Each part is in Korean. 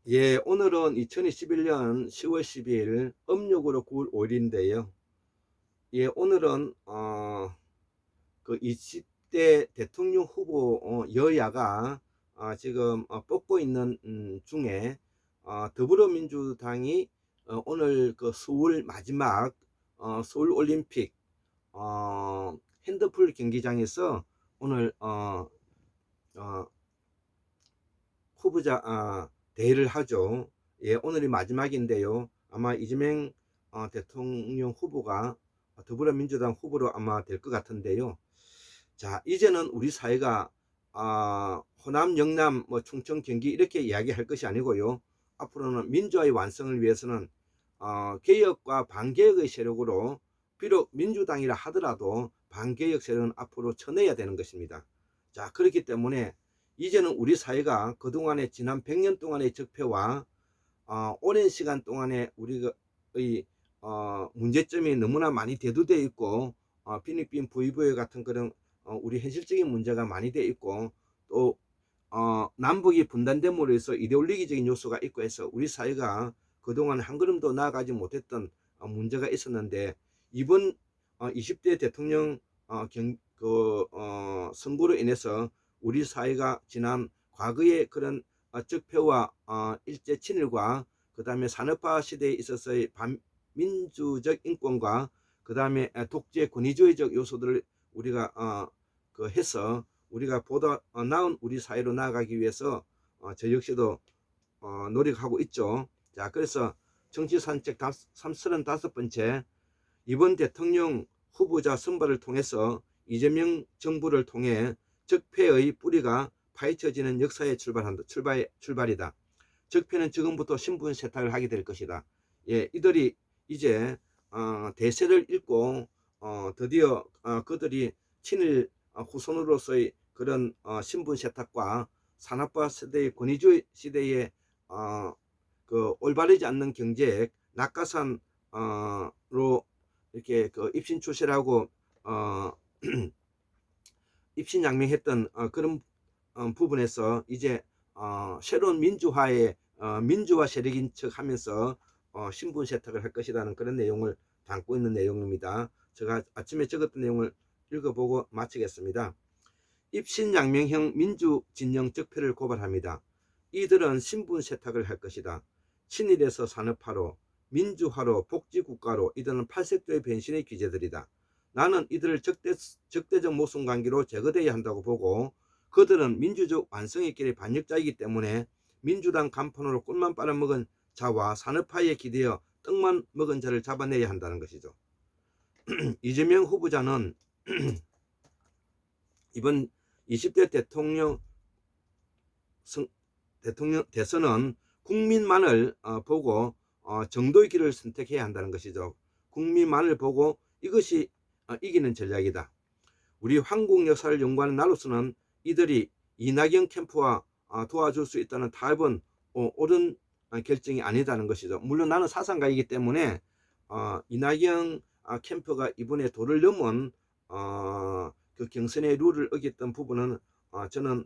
예, 오늘은 2021년 10월 12일 음력으로 9월 5일인데요. 예, 오늘은 그 20대 대통령 후보 여야가 지금 뽑고 있는 중에 더불어민주당이 오늘 그 서울 마지막 서울 올림픽 핸드풀 경기장에서 오늘 어, 후보자 대회를 하죠. 예, 오늘이 마지막인데요. 아마 이재명 대통령 후보가 더불어민주당 후보로 아마 될 것 같은데요. 자, 이제는 우리 사회가 호남, 영남, 뭐 충청, 경기 이렇게 이야기할 것이 아니고요. 앞으로는 민주화의 완성을 위해서는 개혁과 반개혁의 세력으로, 비록 민주당이라 하더라도 반개혁 세력은 앞으로 쳐내야 되는 것입니다. 자, 그렇기 때문에 이제는 우리 사회가 그동안의 지난 100년 동안의 적폐와 오랜 시간 동안에 우리의 문제점이 너무나 많이 대두되어 있고, 필리핀 부의부의 같은 그런 우리 현실적인 문제가 많이 되어 있고, 또 남북이 분단됨으로 해서 이데올로기적인 요소가 있고 해서 우리 사회가 그동안 한 걸음도 나아가지 못했던 문제가 있었는데, 이번 20대 대통령 선거로 인해서 우리 사회가 지난 과거의 그런 적폐와 일제 친일과 그 다음에 산업화 시대에 있어서의 반민주적 인권과 그 다음에 독재 권위주의적 요소들을 우리가 해서 우리가 보다 나은 우리 사회로 나아가기 위해서 저 역시도 노력하고 있죠. 자, 그래서 정치 산책 35번째, 이번 대통령 후보자 선발을 통해서 이재명 정부를 통해 적폐의 뿌리가 파헤쳐지는 역사의 출발이다. 적폐는 지금부터 신분 세탁을 하게 될 것이다. 예, 이들이 이제 대세를 읽고 드디어 그들이 친일 후손으로서의 그런 신분 세탁과 산업화 시대의 권위주의 시대의 그 올바르지 않는 경제에 낙하산으로 이렇게 그 입신 출세라고 입신양명했던 그런 부분에서 이제 새로운 민주화의 민주화 세력인 척 하면서 신분 세탁을 할 것이라는 그런 내용을 담고 있는 내용입니다. 제가 아침에 적었던 내용을 읽어보고 마치겠습니다. 입신양명형 민주진영 적폐를 고발합니다. 이들은 신분 세탁을 할 것이다. 친일에서 산업화로, 민주화로, 복지국가로 이들은 팔색조의 변신의 기재들이다. 나는 이들을 적대적 모순관계로 제거되어야 한다고 보고, 그들은 민주적 완성의 길의 반역자이기 때문에 민주당 간판으로 꿀만 빨아먹은 자와 산업화에 기대어 떡만 먹은 자를 잡아내야 한다는 것이죠. 이재명 후보자는 이번 20대 대통령 대선은 국민만을 보고 정도의 길을 선택해야 한다는 것이죠. 국민만을 보고 이것이 이기는 전략이다. 우리 한국 역사를 연구하는 나로서는 이들이 이낙연 캠프와 도와줄 수 있다는 답은 옳은 결정이 아니다는 것이죠. 물론 나는 사상가이기 때문에 이낙연 캠프가 이번에 도를 넘은 그 경선의 룰을 어겼던 부분은 저는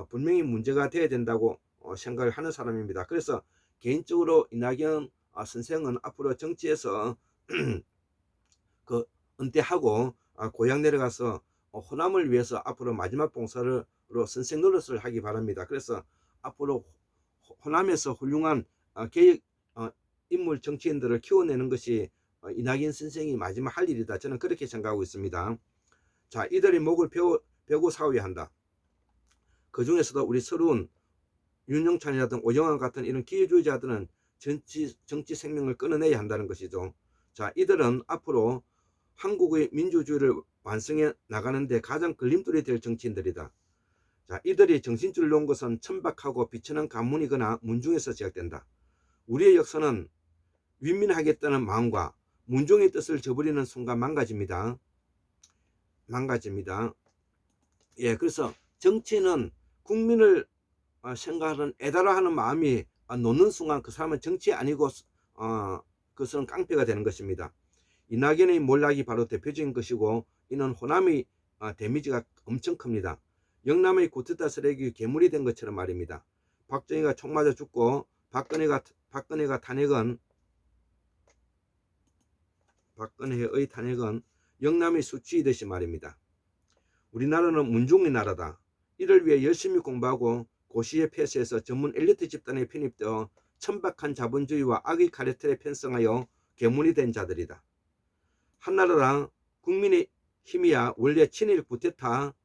분명히 문제가 돼야 된다고 생각을 하는 사람입니다. 그래서 개인적으로 이낙연 선생은 앞으로 정치에서 그 은퇴하고 고향 내려가서 호남을 위해서 앞으로 마지막 봉사로 선생 노릇을 하기 바랍니다. 그래서 앞으로 호남에서 훌륭한 개혁 인물 정치인들을 키워내는 것이 이낙연 선생이 마지막 할 일이다. 저는 그렇게 생각하고 있습니다. 자, 이들이 목을 베고 싸워야 한다. 그 중에서도 우리 서러운 윤영찬이라든 오영환 같은 이런 기회주의자들은 정치 생명을 끊어내야 한다는 것이죠. 자, 이들은 앞으로 한국의 민주주의를 완성해 나가는데 가장 걸림돌이 될 정치인들이다. 자, 이들이 정신줄을 놓은 것은 천박하고 비천한 가문이거나 문중에서 시작된다. 우리의 역사는 윈민하겠다는 마음과 문종의 뜻을 저버리는 순간 망가집니다. 예, 그래서 정치는 국민을 생각하는 애달아하는 마음이 놓는 순간 그 사람은 정치 아니고 그것은 깡패가 되는 것입니다. 이낙연의 몰락이 바로 대표적인 것이고, 이는 호남의 데미지가 엄청 큽니다. 영남의 쿠데타 세력이 괴물이 된 것처럼 말입니다. 박정희가 총 맞아 죽고 박근혜의 탄핵은 영남의 수치이듯이 말입니다. 우리나라는 문중의 나라다. 이를 위해 열심히 공부하고 고시에 폐쇄해서 전문 엘리트 집단에 편입되어 천박한 자본주의와 악의 카르텔에 편성하여 괴물이 된 자들이다. 한나라랑 국민의 힘이야 원래 친일 쿠데타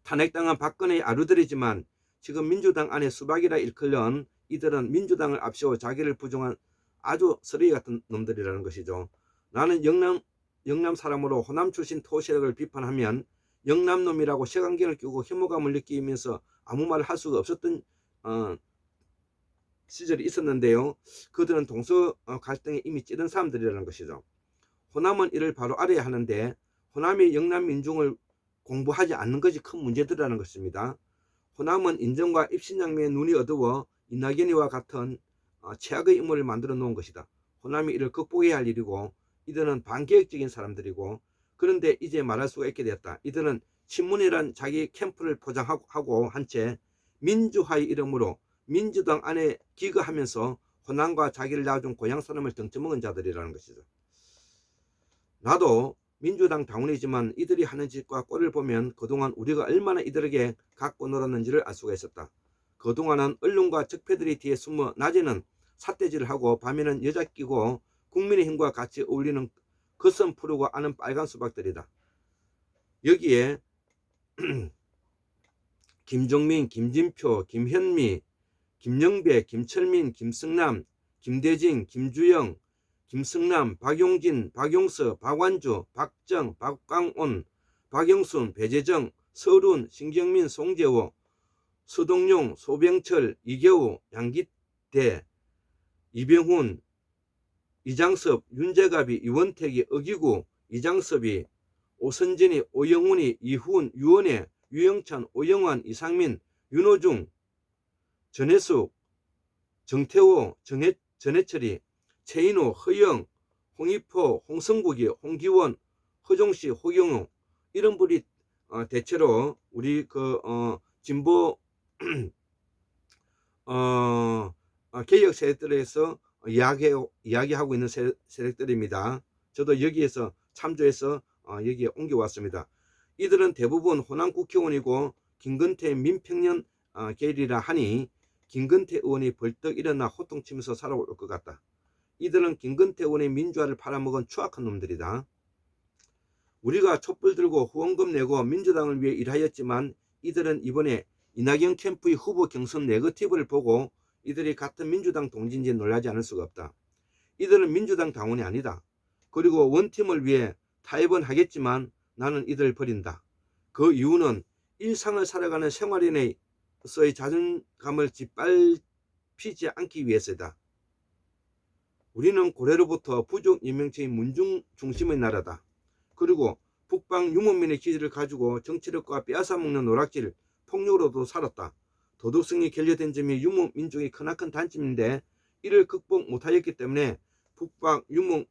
탄핵당한 박근혜의 아루들이지만 지금 민주당 안에 수박이라 일컬는 이들은 민주당을 앞세워 자기를 부정한 아주 쓰레기 같은 놈들이라는 것이죠. 나는 영남 사람으로 호남 출신 토세력을 비판하면 영남놈이라고 색안경을 끼고 혐오감을 느끼면서 아무 말을 할 수가 없었던 시절이 있었는데요. 그들은 동서 갈등에 이미 찌든 사람들이라는 것이죠. 호남은 이를 바로 알아야 하는데 호남이 영남 민중을 공부하지 않는 것이 큰 문제들이라는 것입니다. 호남은 인정과 입신양매에 눈이 어두워 이낙연이와 같은 최악의 인물을 만들어 놓은 것이다. 호남이 이를 극복해야 할 일이고 이들은 반개혁적인 사람들이고 그런데 이제 말할 수가 있게 되었다. 이들은 친문이란 자기 캠프를 포장하고 한 채 민주화의 이름으로 민주당 안에 기거하면서 호남과 자기를 낳아준 고향 사람을 등쳐먹은 자들이라는 것이죠. 나도 민주당 당원이지만 이들이 하는 짓과 꼴을 보면 그동안 우리가 얼마나 이들에게 갖고 놀았는지를 알 수가 있었다. 그동안은 언론과 적폐들이 뒤에 숨어 낮에는 삿대질을 하고 밤에는 여자 끼고 국민의힘과 같이 어울리는 겉선 푸르고 아는 빨간 수박들이다. 여기에 김종민, 김진표, 김현미, 김영배, 김철민, 김승남, 김대진, 김주영, 김승남, 박용진, 박용서, 박완주, 박정, 박광온, 박영순, 배재정, 서른, 신경민, 송재호, 서동용, 소병철, 이겨우, 양기대, 이병훈, 이장섭, 윤재갑이, 이원택이, 어기구, 이장섭이, 오선진이, 오영훈이, 이훈, 유원혜, 유영찬, 오영환, 이상민, 윤호중, 전혜숙, 정태호, 전해철이, 최인호, 허영, 홍익포, 홍성국이, 홍기원, 허종씨, 호경호 이런 분이 대체로 우리 진보 개혁 세력들에서 이야기하고 있는 세력들입니다. 저도 여기에서 참조해서 여기에 옮겨왔습니다. 이들은 대부분 호남 국회의원이고 김건태 민평년 계열이라 하니 김건태 의원이 벌떡 일어나 호통치면서 살아올 것 같다. 이들은 김건태 의원의 민주화를 팔아먹은 추악한 놈들이다. 우리가 촛불 들고 후원금 내고 민주당을 위해 일하였지만 이들은 이번에 이낙연 캠프의 후보 경선 네거티브를 보고 이들이 같은 민주당 동지인지 놀라지 않을 수가 없다. 이들은 민주당 당원이 아니다. 그리고 원팀을 위해 타협은 하겠지만 나는 이들을 버린다. 그 이유는 일상을 살아가는 생활인의 자존감을 짓밟히지 않기 위해서다. 우리는 고래로부터 부족 연명체의 문중 중심의 나라다. 그리고 북방 유목민의 기질을 가지고 정치력과 빼앗아먹는 노락질, 폭력으로도 살았다. 도덕성이 결여된 점이 유목민족의 크나큰 단점인데 이를 극복 못하였기 때문에 북방 유목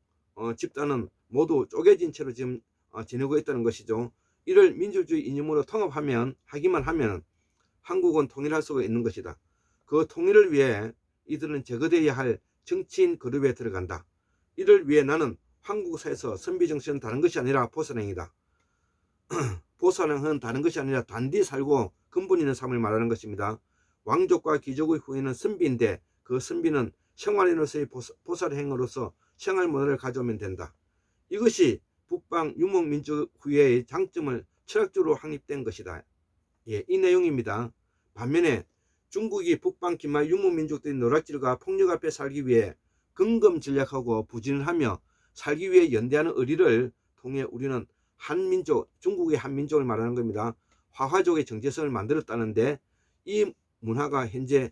집단은 모두 쪼개진 채로 지금 지내고 있다는 것이죠. 이를 민주주의 이념으로 하기만 하면 한국은 통일할 수가 있는 것이다. 그 통일을 위해 이들은 제거되어야 할 정치인 그룹에 들어간다. 이를 위해 나는 한국사에서 선비정신은 다른 것이 아니라 보살행이다. 보살행은 다른 것이 아니라 단디 살고 근본 있는 삶을 말하는 것입니다. 왕족과 귀족의 후예는 선비인데 그 선비는 생활인으로서의 보살행으로서 생활 문화를 가져오면 된다. 이것이 북방 유목민족 후예의 장점을 철학적으로 확립된 것이다. 예, 이 내용입니다. 반면에 중국이 북방 기말 유목민족들의 노략질과 폭력 앞에 살기 위해 근검전략하고 부진을 하며 살기 위해 연대하는 의리를 통해 우리는 한민족, 중국의 한민족을 말하는 겁니다. 화화족의 정체성을 만들었다는데 이 문화가 현재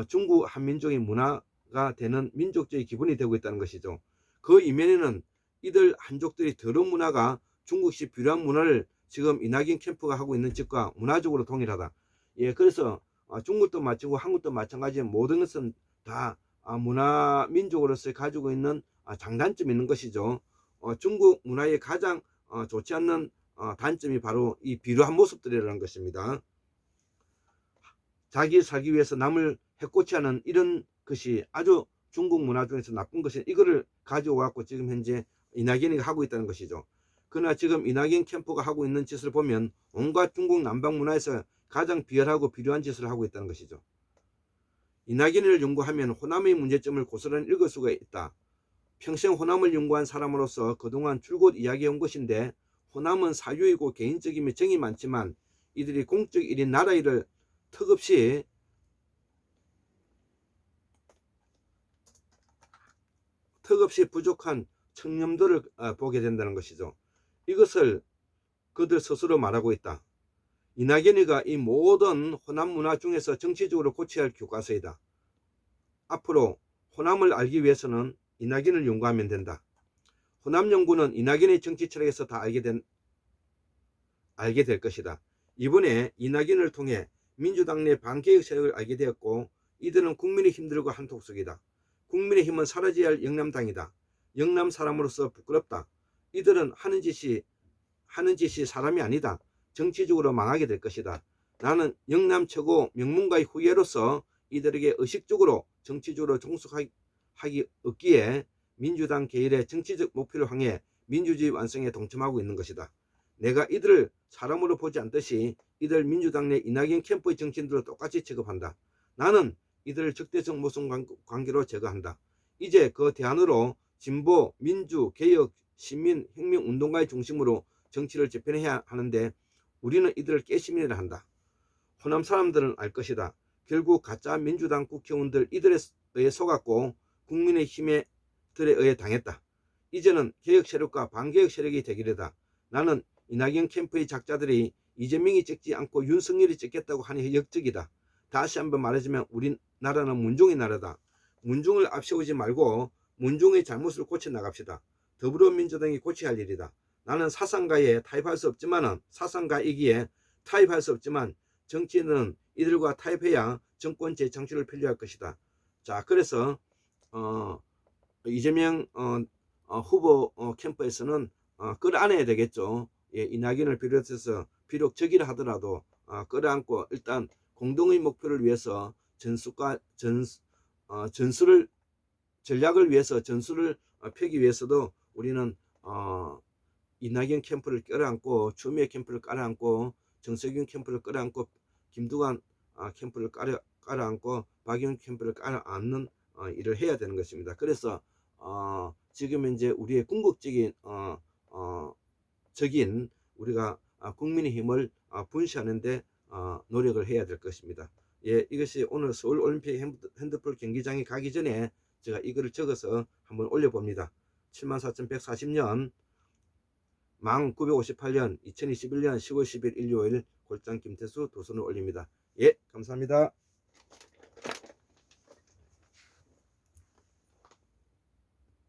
중국 한민족의 문화가 되는 민족주의 기본이 되고 있다는 것이죠. 그 이면에는 이들 한족들이 더러운 문화가 중국식 비료한 문화를 지금 이낙연 캠프가 하고 있는 짓과 문화적으로 동일하다. 예, 그래서 중국도 마찬가지고 한국도 마찬가지의 모든 것은 다 문화 민족으로서 가지고 있는 장단점이 있는 것이죠. 중국 문화의 가장 좋지 않는 단점이 바로 이 비루한 모습들이라는 것입니다. 자기 살기 위해서 남을 해코지하는 이런 것이 아주 중국 문화 중에서 나쁜 것이, 이거를 가지고 갖고 지금 현재 이낙연이 하고 있다는 것이죠. 그러나 지금 이낙연 캠프가 하고 있는 짓을 보면 온갖 중국 남방 문화에서 가장 비열하고 비루한 짓을 하고 있다는 것이죠. 이낙연을 연구하면 호남의 문제점을 고스란히 읽을 수가 있다. 평생 호남을 연구한 사람으로서 그동안 줄곧 이야기해온 것인데, 호남은 사유이고 개인적이며 정이 많지만 이들이 공적 일인 나라 일을 턱없이 부족한 청렴도를 보게 된다는 것이죠. 이것을 그들 스스로 말하고 있다. 이낙연이가 이 모든 호남 문화 중에서 정치적으로 고쳐야 할 교과서이다. 앞으로 호남을 알기 위해서는 이낙연을 연구하면 된다. 호남 연구는 이낙연의 정치 철학에서 다 알게 될 것이다. 이번에 이낙연을 통해 민주당 내 반개혁 세력을 알게 되었고, 이들은 국민의힘들과 한톡속이다. 국민의힘은 사라져야 할 영남당이다. 영남 사람으로서 부끄럽다. 이들은 하는 짓이 사람이 아니다. 정치적으로 망하게 될 것이다. 나는 영남 최고 명문가의 후예로서 이들에게 의식적으로 정치적으로 종속하기 없기에 민주당 계열의 정치적 목표를 향해 민주주의 완성에 동참하고 있는 것이다. 내가 이들을 사람으로 보지 않듯이 이들 민주당 내 이낙연 캠프의 정치인들로 똑같이 취급한다. 나는 이들을 적대적 모성 관계로 제거한다. 이제 그 대안으로 진보, 민주, 개혁, 시민, 혁명 운동가의 중심으로 정치를 재편해야 하는데, 우리는 이들을 깨시민이라 한다. 호남 사람들은 알 것이다. 결국 가짜 민주당 국회의원들 이들에 의해 속았고 국민의힘에 들에 의해 당했다. 이제는 개혁 세력과 반개혁 세력이 대결이다. 나는 이낙연 캠프의 작자들이 이재명이 찍지 않고 윤석열이 찍겠다고 하니 역적이다. 다시 한번 말하자면 우리나라는 문종의 나라다. 문종을 앞세우지 말고 문종의 잘못을 고쳐 나갑시다. 더불어민주당이 고쳐야 할 일이다. 나는 사상가에 타협할 수 없지만, 사상가이기에 타협할 수 없지만 정치인은 이들과 타협해야 정권 재창출을 필요할 것이다. 자, 그래서 이재명 후보 캠프에서는 끌어안아야 되겠죠. 예, 이낙연을 비롯해서 비록 적이라 하더라도 끌어안고 일단 공동의 목표를 위해서 전략을 위해서 전술을 펴기 위해서도 우리는 이낙연 캠프를 끌어안고, 추미애 캠프를 끌어안고, 정세균 캠프를 끌어안고, 김두관 캠프를 끌어안고, 박영훈 캠프를 끌어안는 일을 해야 되는 것입니다. 그래서 지금 이제 우리의 궁극적인 적인 우리가 국민의힘을 분시하는데 노력을 해야 될 것입니다. 예, 이것이 오늘 서울올림픽 핸드볼 경기장에 가기 전에 제가 이거를 적어서 한번 올려봅니다. 74,140년 망 958년 2021년 10월 10일 일요일 골장 김태수 도선을 올립니다. 예, 감사합니다.